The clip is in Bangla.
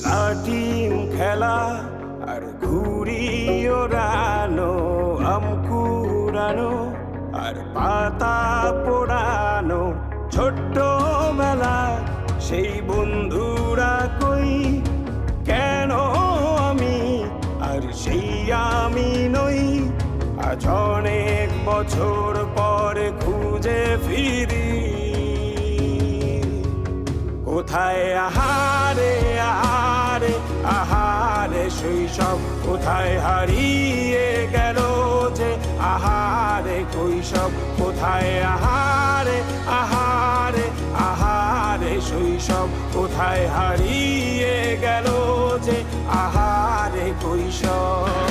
লাটিম খেলা আর ঘুড়ি ওড়ানো, আম কুড়ানো আর পাতা পোড়ানো, ছোট্ট বেলা সেই বন্ধুরা কই, কেন আমি আর সেই আমি নই। আজ অনেক বছর পরে খুঁজে ফিরি, কোথায় আহারে আহারে আহারে শৈশব, কোথায় হারিয়ে গেল যে আহারে কৈশব, কোথায় আহারে আহারে আহারে শৈশব, কোথায় হারিয়ে গেল যে আহারে কৈশব।